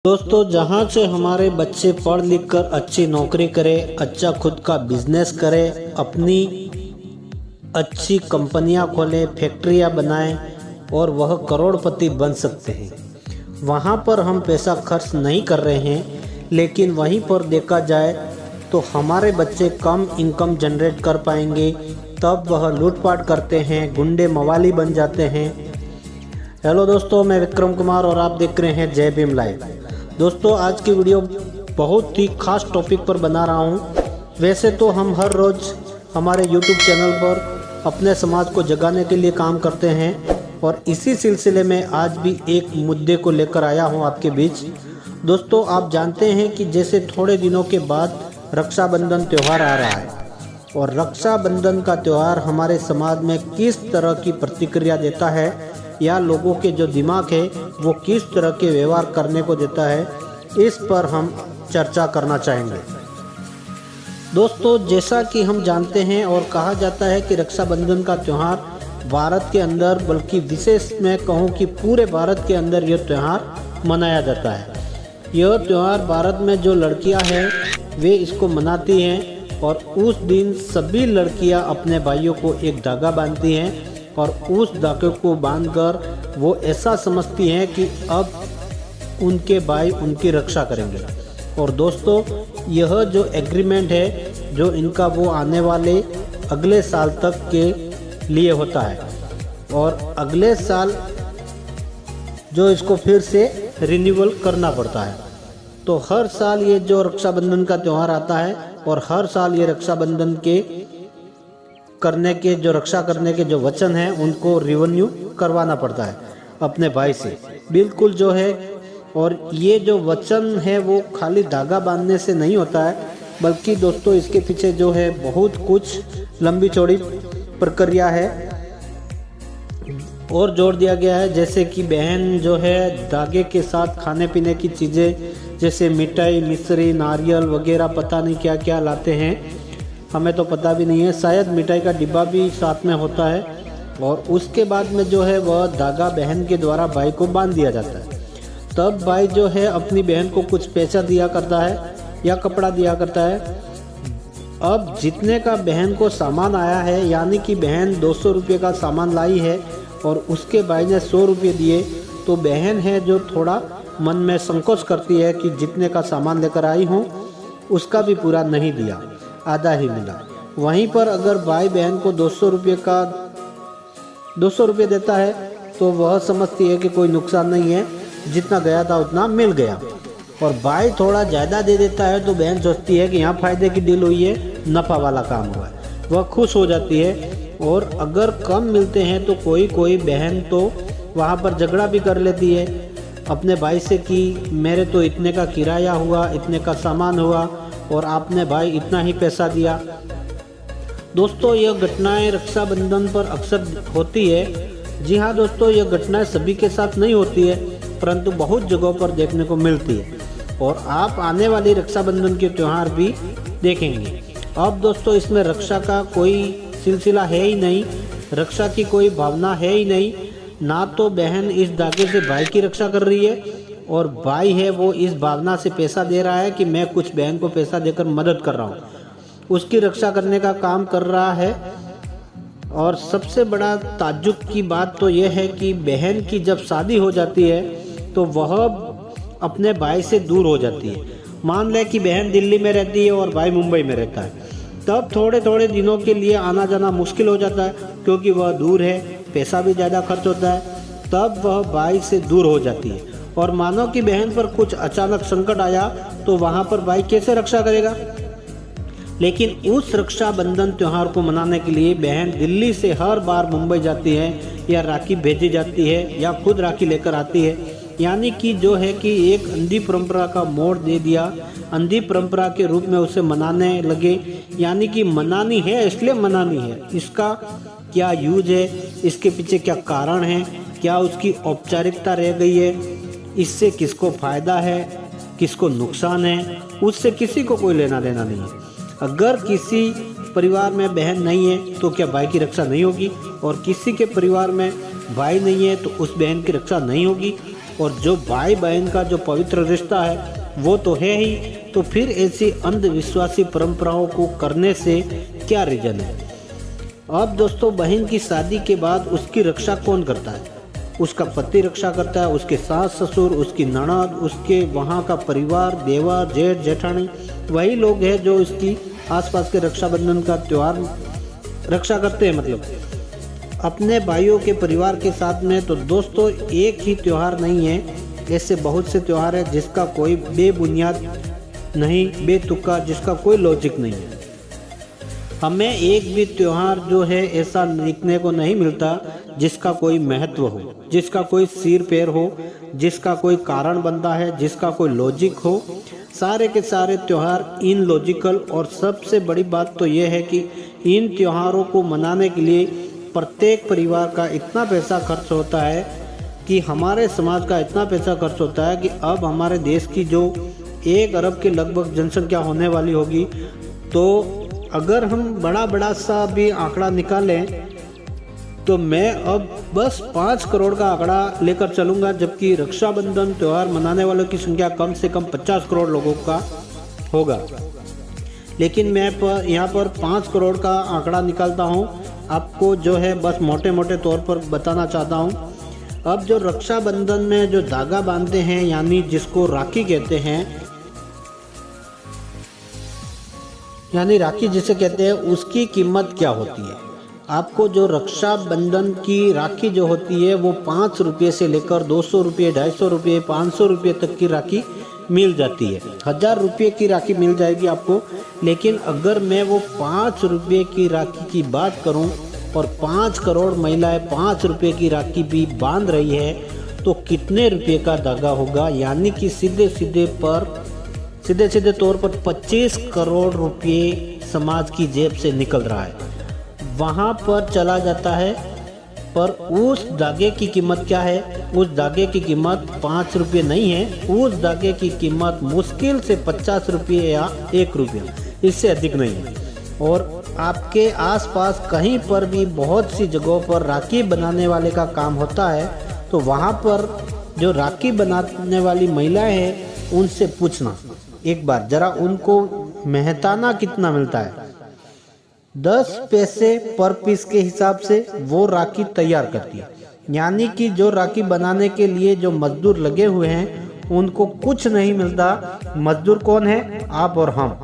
दोस्तों, जहाँ से हमारे बच्चे पढ़ लिख कर अच्छी नौकरी करें, अच्छा खुद का बिजनेस करें, अपनी अच्छी कंपनियाँ खोलें, फैक्ट्रियाँ बनाएं और वह करोड़पति बन सकते हैं, वहाँ पर हम पैसा खर्च नहीं कर रहे हैं। लेकिन वहीं पर देखा जाए तो हमारे बच्चे कम इनकम जनरेट कर पाएंगे, तब वह लूटपाट करते हैं, गुंडे मवाली बन जाते हैं। हेलो दोस्तों, मैं विक्रम कुमार और आप देख रहे हैं जय भीम लाइव। दोस्तों, आज की वीडियो बहुत ही खास टॉपिक पर बना रहा हूँ। वैसे तो हम हर रोज़ हमारे YouTube चैनल पर अपने समाज को जगाने के लिए काम करते हैं और इसी सिलसिले में आज भी एक मुद्दे को लेकर आया हूँ आपके बीच। दोस्तों, आप जानते हैं कि जैसे थोड़े दिनों के बाद रक्षाबंधन त्यौहार आ रहा है और रक्षाबंधन का त्यौहार हमारे समाज में किस तरह की प्रतिक्रिया देता है या लोगों के जो दिमाग है वो किस तरह के व्यवहार करने को देता है, इस पर हम चर्चा करना चाहेंगे। दोस्तों, जैसा कि हम जानते हैं और कहा जाता है कि रक्षाबंधन का त्यौहार भारत के अंदर, बल्कि विशेष मैं कहूँ कि पूरे भारत के अंदर यह त्यौहार मनाया जाता है। यह त्यौहार भारत में जो लड़कियां हैं वे इसको मनाती हैं और उस दिन सभी लड़कियां अपने भाइयों को एक धागा बांधती हैं और उस धागे को बांधकर वो ऐसा समझती हैं कि अब उनके भाई उनकी रक्षा करेंगे। और दोस्तों, यह जो एग्रीमेंट है जो इनका वो आने वाले अगले साल तक के लिए होता है और अगले साल जो इसको फिर से रिन्यूअल करना पड़ता है। तो हर साल ये जो रक्षाबंधन का त्यौहार आता है और हर साल ये रक्षाबंधन के करने के जो रक्षा करने के जो वचन हैं उनको रिन्यू करवाना पड़ता है अपने भाई से, बिल्कुल जो है। और ये जो वचन है वो खाली धागा बांधने से नहीं होता है, बल्कि दोस्तों इसके पीछे जो है बहुत कुछ लंबी चौड़ी प्रक्रिया है और जोड़ दिया गया है। जैसे कि बहन जो है धागे के साथ खाने पीने की चीज़ें जैसे मिठाई, मिश्री, नारियल वगैरह पता नहीं क्या क्या लाते हैं, हमें तो पता भी नहीं है। शायद मिठाई का डिब्बा भी साथ में होता है और उसके बाद में जो है वह धागा बहन के द्वारा भाई को बांध दिया जाता है। तब भाई जो है अपनी बहन को कुछ पैसा दिया करता है या कपड़ा दिया करता है। अब जितने का बहन को सामान आया है, यानी कि बहन 200 रुपये का सामान लाई है और उसके भाई ने 100 रुपये दिए, तो बहन है जो थोड़ा मन में संकोच करती है कि जितने का सामान लेकर आई हूँ उसका भी पूरा नहीं दिया, आधा ही मिला। वहीं पर अगर भाई बहन को 200 रुपये देता है तो वह समझती है कि कोई नुकसान नहीं है, जितना गया था उतना मिल गया। और भाई थोड़ा ज़्यादा दे देता है तो बहन सोचती है कि यहाँ फ़ायदे की डील हुई है, नफ़ा वाला काम हुआ है, वह खुश हो जाती है। और अगर कम मिलते हैं तो कोई बहन तो वहाँ पर झगड़ा भी कर लेती है अपने भाई से कि मेरे तो इतने का किराया हुआ, इतने का सामान हुआ और आपने भाई इतना ही पैसा दिया। दोस्तों, यह घटनाएं रक्षाबंधन पर अक्सर होती है। जी हाँ दोस्तों, यह घटनाएं सभी के साथ नहीं होती है, परंतु बहुत जगहों पर देखने को मिलती है और आप आने वाली रक्षाबंधन के त्यौहार भी देखेंगे। अब दोस्तों, इसमें रक्षा का कोई सिलसिला है ही नहीं, रक्षा की कोई भावना है ही नहीं। ना तो बहन इस धागे से भाई की रक्षा कर रही है और भाई है वो इस भावना से पैसा दे रहा है कि मैं कुछ बहन को पैसा देकर मदद कर रहा हूँ, उसकी रक्षा करने का काम कर रहा है। और सबसे बड़ा ताज्जुब की बात तो यह है कि बहन की जब शादी हो जाती है तो वह अपने भाई से दूर हो जाती है। मान लें कि बहन दिल्ली में रहती है और भाई मुंबई में रहता है, तब थोड़े थोड़े दिनों के लिए आना जाना मुश्किल हो जाता है क्योंकि वह दूर है, पैसा भी ज़्यादा खर्च होता है। तब वह भाई से दूर हो जाती है और मानो कि बहन पर कुछ अचानक संकट आया तो वहाँ पर भाई कैसे रक्षा करेगा। लेकिन उस रक्षाबंधन त्यौहार को मनाने के लिए बहन दिल्ली से हर बार मुंबई जाती है या राखी भेजी जाती है या खुद राखी लेकर आती है। यानी कि जो है कि एक अंधी परंपरा का मोड़ दे दिया, अंधी परंपरा के रूप में उसे मनाने लगे। यानी कि मनानी है इसलिए मनानी है, इसका क्या यूज है, इसके पीछे क्या कारण है, क्या उसकी औपचारिकता रह गई है, इससे किसको फ़ायदा है, किसको नुकसान है, उससे किसी को कोई लेना देना नहीं है। अगर किसी परिवार में बहन नहीं है तो क्या भाई की रक्षा नहीं होगी, और किसी के परिवार में भाई नहीं है तो उस बहन की रक्षा नहीं होगी। और जो भाई बहन का जो पवित्र रिश्ता है वो तो है ही, तो फिर ऐसी अंधविश्वासी परंपराओं को करने से क्या रीजन है। अब दोस्तों, बहन की शादी के बाद उसकी रक्षा कौन करता है? उसका पति रक्षा करता है, उसके सास ससुर, उसकी ननद, उसके वहाँ का परिवार, देवर जेठ जेठानी, वही लोग हैं जो इसकी आसपास के रक्षाबंधन का त्यौहार रक्षा करते हैं, मतलब अपने भाइयों के परिवार के साथ में। तो दोस्तों, एक ही त्यौहार नहीं है, ऐसे बहुत से त्यौहार है जिसका कोई बेबुनियाद नहीं, बेतुका, जिसका कोई लॉजिक नहीं है। हमें एक भी त्यौहार जो है ऐसा देखने को नहीं मिलता जिसका कोई महत्व हो, जिसका कोई सिर पैर हो, जिसका कोई कारण बनता है, जिसका कोई लॉजिक हो। सारे के सारे त्यौहार इन लॉजिकल, और सबसे बड़ी बात तो ये है कि इन त्योहारों को मनाने के लिए प्रत्येक परिवार का इतना पैसा खर्च होता है कि हमारे समाज का इतना पैसा खर्च होता है कि अब हमारे देश की जो 1 अरब के लगभग जनसंख्या होने वाली होगी, तो अगर हम बड़ा सा भी आंकड़ा निकालें तो मैं अब बस 5 करोड़ का आंकड़ा लेकर चलूँगा, जबकि रक्षाबंधन त्यौहार मनाने वालों की संख्या कम से कम 50 करोड़ लोगों का होगा। लेकिन मैं यहाँ पर 5 करोड़ का आंकड़ा निकालता हूँ, आपको जो है बस मोटे मोटे तौर पर बताना चाहता हूँ। अब जो रक्षाबंधन में जो धागा बांधते हैं, यानी जिसको राखी कहते हैं, यानी राखी जिसे कहते हैं, उसकी कीमत क्या होती है? आपको जो रक्षाबंधन की राखी जो होती है वो 5 रुपये से लेकर 200 रुपये, 250 रुपये, 500 रुपये तक की राखी मिल जाती है। 1000 रुपये की राखी मिल जाएगी आपको। लेकिन अगर मैं वो 5 रुपये की राखी की बात करूं और 5 करोड़ महिलाएं 5 रुपये की राखी भी बांध रही है, तो कितने रुपये का धागा होगा? यानी कि सीधे सीधे तौर पर 25 करोड़ रुपये समाज की जेब से निकल रहा है, वहाँ पर चला जाता है। पर उस धागे की कीमत क्या है? उस धागे की कीमत 5 रुपये नहीं है, उस धागे की कीमत मुश्किल से 50 रुपये या 1 रुपया, इससे अधिक नहीं है। और आपके आसपास कहीं पर भी बहुत सी जगहों पर राखी बनाने वाले का काम होता है, तो वहाँ पर जो राखी बनाने वाली महिलाएं हैं उनसे पूछना एक बार जरा, उनको मेहताना कितना मिलता है। 10 पैसे पर पीस के हिसाब से वो राखी तैयार करती है। यानी कि जो राखी बनाने के लिए जो मजदूर लगे हुए हैं उनको कुछ नहीं मिलता। मजदूर कौन है? आप और हम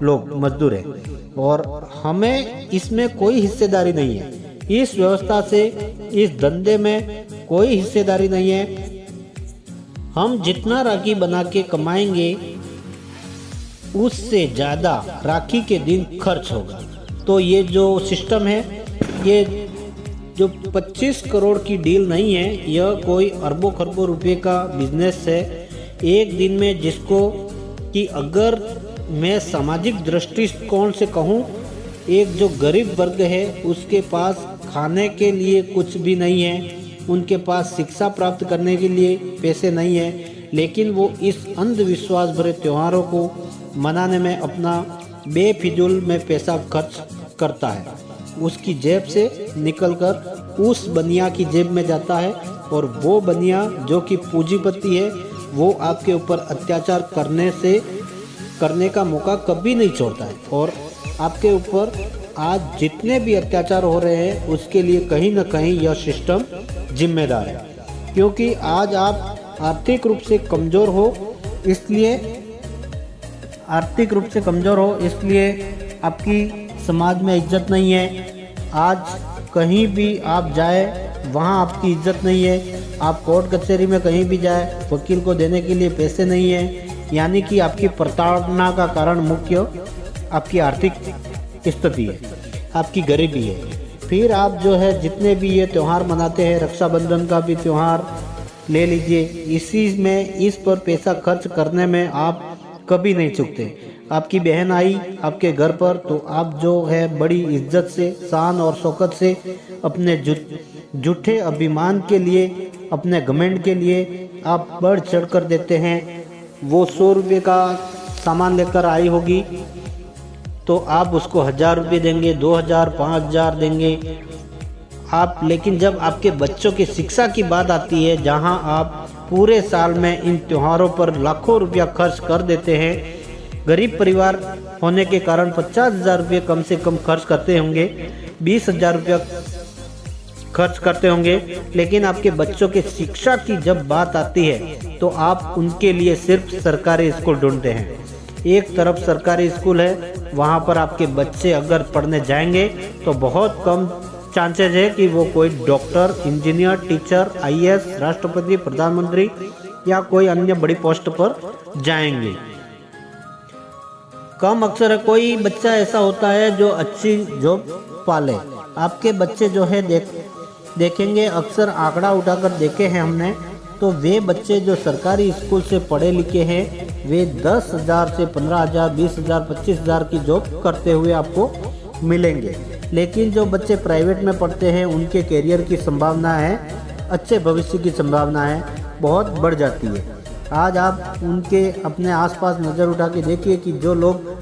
लोग मजदूर हैं, और हमें इसमें कोई हिस्सेदारी नहीं है। इस व्यवस्था से, इस धंधे में कोई हिस्सेदारी नहीं है। हम जितना राखी बना के कमाएंगे उससे ज़्यादा राखी के दिन खर्च होगा। तो ये जो सिस्टम है, ये जो 25 करोड़ की डील नहीं है, यह कोई अरबों खरबों रुपए का बिजनेस है एक दिन में, जिसको कि अगर मैं सामाजिक दृष्टिकोण से कहूँ, एक जो गरीब वर्ग है उसके पास खाने के लिए कुछ भी नहीं है, उनके पास शिक्षा प्राप्त करने के लिए पैसे नहीं है, लेकिन वो इस अंधविश्वास भरे त्योहारों को मनाने में अपना बेफिजूल में पैसा खर्च करता है। उसकी जेब से निकलकर उस बनिया की जेब में जाता है, और वो बनिया जो कि पूंजीपति है वो आपके ऊपर अत्याचार करने का मौका कभी नहीं छोड़ता है। और आपके ऊपर आज जितने भी अत्याचार हो रहे हैं उसके लिए कहीं ना कहीं यह सिस्टम जिम्मेदार है, क्योंकि आज आप आर्थिक रूप से कमज़ोर हो, इसलिए आपकी समाज में इज्जत नहीं है। आज कहीं भी आप जाए वहाँ आपकी इज्जत नहीं है। आप कोर्ट कचहरी में कहीं भी जाए, वकील को देने के लिए पैसे नहीं है। यानी कि आपकी प्रताड़ना का कारण मुख्य आपकी आर्थिक स्थिति है, आपकी गरीबी है। फिर आप जो है जितने भी ये त्यौहार मनाते हैं, रक्षाबंधन का भी त्यौहार ले लीजिए, इसी में इस पर पैसा खर्च करने में आप कभी नहीं चूकते। आपकी बहन आई आपके घर पर, तो आप जो है बड़ी इज्जत से, शान और शौकत से अपने झूठे अभिमान के लिए, अपने घमंड के लिए आप बढ़ चढ़ कर देते हैं। वो 100 रुपये का सामान लेकर आई होगी तो आप उसको 1000 रुपये देंगे, 2000, 5000 देंगे आप। लेकिन जब आपके बच्चों की शिक्षा की बात आती है, जहां आप पूरे साल में इन त्योहारों पर लाखों रुपया खर्च कर देते हैं। गरीब परिवार होने के कारण 50,000 रुपये कम से कम खर्च करते होंगे, 20,000 रुपया खर्च करते होंगे, लेकिन आपके बच्चों के शिक्षा की जब बात आती है तो आप उनके लिए सिर्फ सरकारी स्कूल ढूंढते हैं। एक तरफ सरकारी स्कूल है, वहाँ पर आपके बच्चे अगर पढ़ने जाएंगे तो बहुत कम चांसेस है कि वो कोई डॉक्टर, इंजीनियर, टीचर, आईएएस, राष्ट्रपति, प्रधानमंत्री या कोई अन्य बड़ी पोस्ट पर जाएंगे। कम अक्सर है कोई बच्चा ऐसा होता है जो अच्छी जॉब पाले। आपके बच्चे जो है देखेंगे, अक्सर आंकड़ा उठाकर देखे हैं हमने, तो वे बच्चे जो सरकारी स्कूल से पढ़े लिखे हैं वे 10,000 से 15,000, 20,000, 25,000 की जॉब करते हुए आपको मिलेंगे। लेकिन जो बच्चे प्राइवेट में पढ़ते हैं उनके करियर की संभावना है, अच्छे भविष्य की संभावना है, बहुत बढ़ जाती है। आज आप उनके अपने आसपास नज़र उठा के देखिए कि जो लोग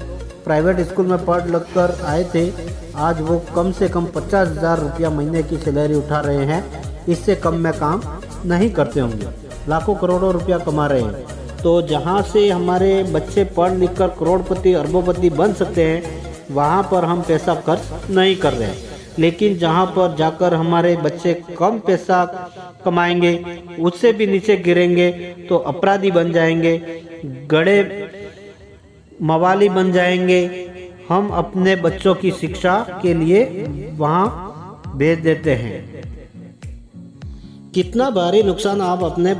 प्राइवेट स्कूल में पढ़ लिख कर आए थे, आज वो कम से कम 50,000 रुपया महीने की सैलरी उठा रहे हैं। इससे कम में काम नहीं करते होंगे, लाखों करोड़ों रुपया कमा रहे हैं। तो जहाँ से हमारे बच्चे पढ़ लिख कर करोड़पति, अरबोपति बन सकते हैं, वहाँ पर हम पैसा खर्च नहीं कर रहे हैं। लेकिन जहाँ पर जाकर हमारे बच्चे कम पैसा कमाएंगे, उससे भी नीचे गिरेंगे, तो अपराधी बन जाएंगे, गड़े मवाली बन जाएंगे। हम अपने बच्चों की शिक्षा के लिए वहाँ भेज देते हैं। कितना भारी नुकसान आप अपने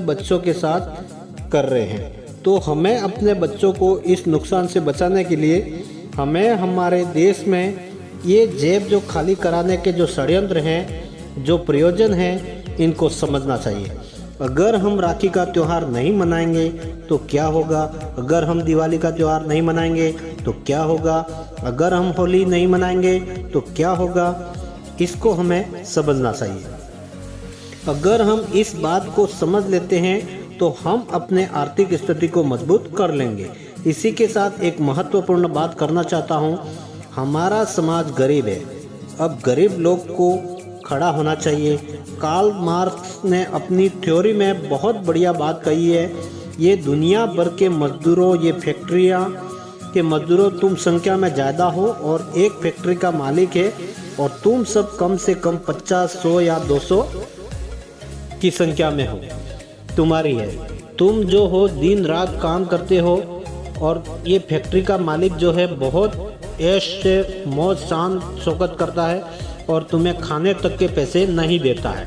बच्चों के साथ कर रहे हैं। तो हमें अपने बच्चों को इस नुकसान से बचाने के लिए हमें हमारे देश में ये जेब जो खाली कराने के जो षड्यंत्र हैं, जो प्रयोजन हैं, इनको समझना चाहिए। अगर हम राखी का त्यौहार नहीं मनाएंगे तो क्या होगा? अगर हम दिवाली का त्यौहार नहीं मनाएंगे तो क्या होगा? अगर हम होली नहीं मनाएंगे तो क्या होगा? इसको हमें समझना चाहिए। अगर हम इस बात को समझ लेते हैं तो हम अपने आर्थिक स्थिति को मजबूत कर लेंगे। इसी के साथ एक महत्वपूर्ण बात करना चाहता हूँ। हमारा समाज गरीब है, अब गरीब लोग को खड़ा होना चाहिए। कार्ल मार्क्स ने अपनी थ्योरी में बहुत बढ़िया बात कही है। ये दुनिया भर के मजदूरों, ये फैक्ट्रियाँ के मजदूरों, तुम संख्या में ज़्यादा हो और एक फैक्ट्री का मालिक है और तुम सब कम से कम 50, 100 या 200 की संख्या में हो, तुम्हारी है। तुम जो हो दिन रात काम करते हो और ये फैक्ट्री का मालिक जो है बहुत ऐश से मौज शान शौकत करता है और तुम्हें खाने तक के पैसे नहीं देता है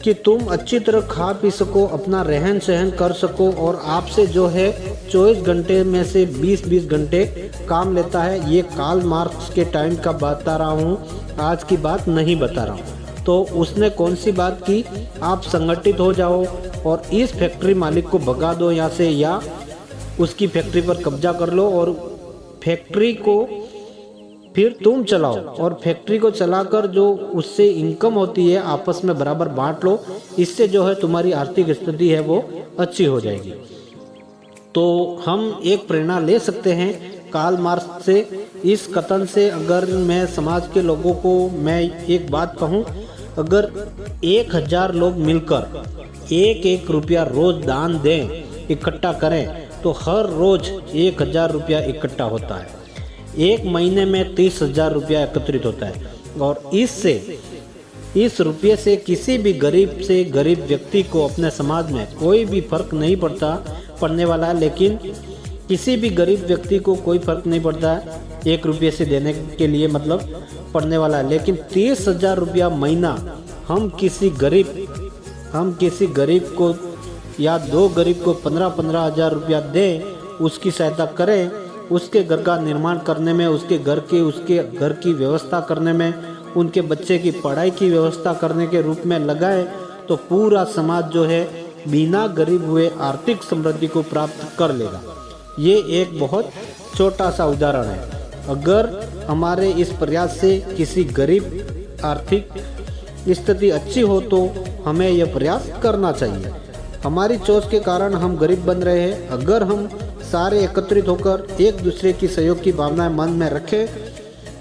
कि तुम अच्छी तरह खा पी सको, अपना रहन सहन कर सको। और आपसे जो है 24 घंटे में से 20-20 घंटे काम लेता है। ये कार्ल मार्क्स के टाइम का बता रहा हूँ, आज की बात नहीं बता रहा हूँ। तो उसने कौन सी बात की? आप संगठित हो जाओ और इस फैक्ट्री मालिक को भगा दो यहाँ से, या उसकी फैक्ट्री पर कब्जा कर लो और फैक्ट्री को फिर तुम चलाओ और फैक्ट्री को चलाकर जो उससे इनकम होती है आपस में बराबर बांट लो। इससे जो है तुम्हारी आर्थिक स्थिति है वो अच्छी हो जाएगी। तो हम एक प्रेरणा ले सकते हैं कार्ल मार्क्स से, इस कथन से। अगर मैं समाज के लोगों को मैं एक बात कहूँ, अगर 1000 लोग मिलकर 1-1 रुपया रोज दान दें, इकट्ठा करें, तो हर रोज 1000 रुपया इकट्ठा होता है। एक महीने में 30,000 रुपया एकत्रित होता है। और इस रुपये से किसी भी गरीब से गरीब व्यक्ति को अपने समाज में कोई भी फर्क नहीं पड़ने वाला है। लेकिन किसी भी गरीब व्यक्ति को कोई फर्क नहीं पड़ता है 1 रुपये से देने के लिए, मतलब पड़ने वाला है। लेकिन 30,000 रुपया महीना हम किसी गरीब को या 2 गरीब को 15-15 हज़ार रुपया दें, उसकी सहायता करें, उसके घर का निर्माण करने में, उसके घर की व्यवस्था करने में, उनके बच्चे की पढ़ाई की व्यवस्था करने के रूप में लगाए, तो पूरा समाज जो है बिना गरीब हुए आर्थिक समृद्धि को प्राप्त कर लेगा। ये एक बहुत छोटा सा उदाहरण है। अगर हमारे इस प्रयास से किसी गरीब आर्थिक स्थिति अच्छी हो तो हमें यह प्रयास करना चाहिए। हमारी सोच के कारण हम गरीब बन रहे हैं। अगर हम सारे एकत्रित होकर एक दूसरे की सहयोग की भावनाएं मन में रखें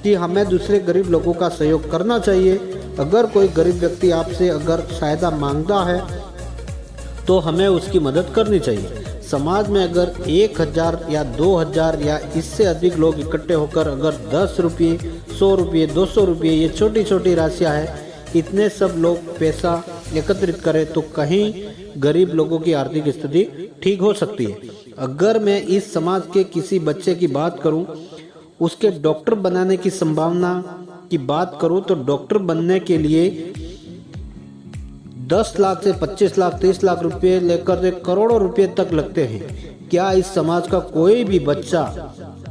कि हमें दूसरे गरीब लोगों का सहयोग करना चाहिए, अगर कोई गरीब व्यक्ति आपसे अगर सहायता मांगता है तो हमें उसकी मदद करनी चाहिए। समाज में अगर 1000 या 2000 या इससे अधिक लोग इकट्ठे होकर अगर 10 रुपये, 100 रुपये, 200 रुपये, ये छोटी छोटी राशियाँ हैं, इतने सब लोग पैसा एकत्रित करें तो कहीं गरीब लोगों की आर्थिक स्थिति ठीक हो सकती है। अगर मैं इस समाज के किसी बच्चे की बात करूं, उसके डॉक्टर बनाने की संभावना की बात करूं तो डॉक्टर बनने के लिए 10 लाख से 25 लाख 30 लाख रुपए लेकर के करोड़ों रुपए तक लगते हैं। क्या इस समाज का कोई भी बच्चा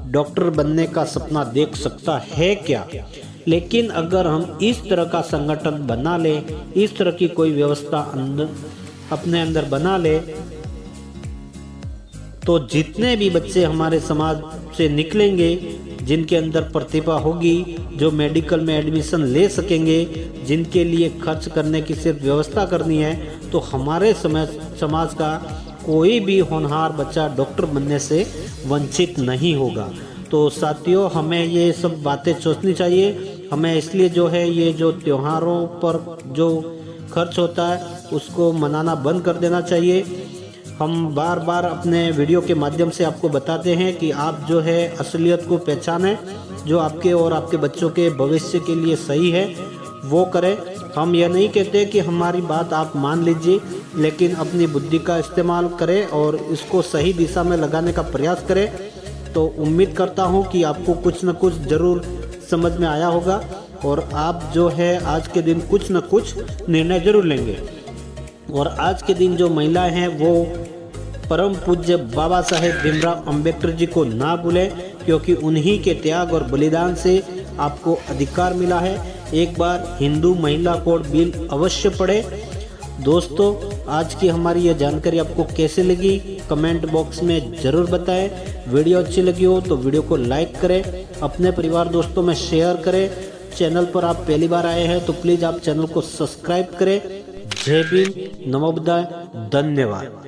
डॉक्टर बनने का सपना देख सकता है क्या? लेकिन अगर हम इस तरह का संगठन बना ले, इस तरह की कोई व्यवस्था अपने अंदर बना ले, तो जितने भी बच्चे हमारे समाज से निकलेंगे, जिनके अंदर प्रतिभा होगी, जो मेडिकल में एडमिशन ले सकेंगे, जिनके लिए खर्च करने की सिर्फ व्यवस्था करनी है, तो हमारे समाज का कोई भी होनहार बच्चा डॉक्टर बनने से वंचित नहीं होगा। तो साथियों, हमें ये सब बातें सोचनी चाहिए। हमें इसलिए जो है ये जो त्योहारों पर जो खर्च होता है उसको मनाना बंद कर देना चाहिए। हम बार बार अपने वीडियो के माध्यम से आपको बताते हैं कि आप जो है असलियत को पहचानें, जो आपके और आपके बच्चों के भविष्य के लिए सही है वो करें। हम यह नहीं कहते कि हमारी बात आप मान लीजिए, लेकिन अपनी बुद्धि का इस्तेमाल करें और इसको सही दिशा में लगाने का प्रयास करें। तो उम्मीद करता हूं कि आपको कुछ न कुछ ज़रूर समझ में आया होगा और आप जो है आज के दिन कुछ न कुछ निर्णय जरूर लेंगे। और आज के दिन जो महिलाएं हैं वो परम पूज्य बाबा साहेब भीमराव अंबेडकर जी को ना भूलें, क्योंकि उन्हीं के त्याग और बलिदान से आपको अधिकार मिला है। एक बार हिंदू महिला कोड बिल अवश्य पढ़ें। दोस्तों, आज की हमारी यह जानकारी आपको कैसे लगी कमेंट बॉक्स में ज़रूर बताएं। वीडियो अच्छी लगी हो तो वीडियो को लाइक करें, अपने परिवार दोस्तों में शेयर करें। चैनल पर आप पहली बार आए हैं तो प्लीज़ आप चैनल को सब्सक्राइब करें। जय भीम, नमो बुद्धाय, धन्यवाद।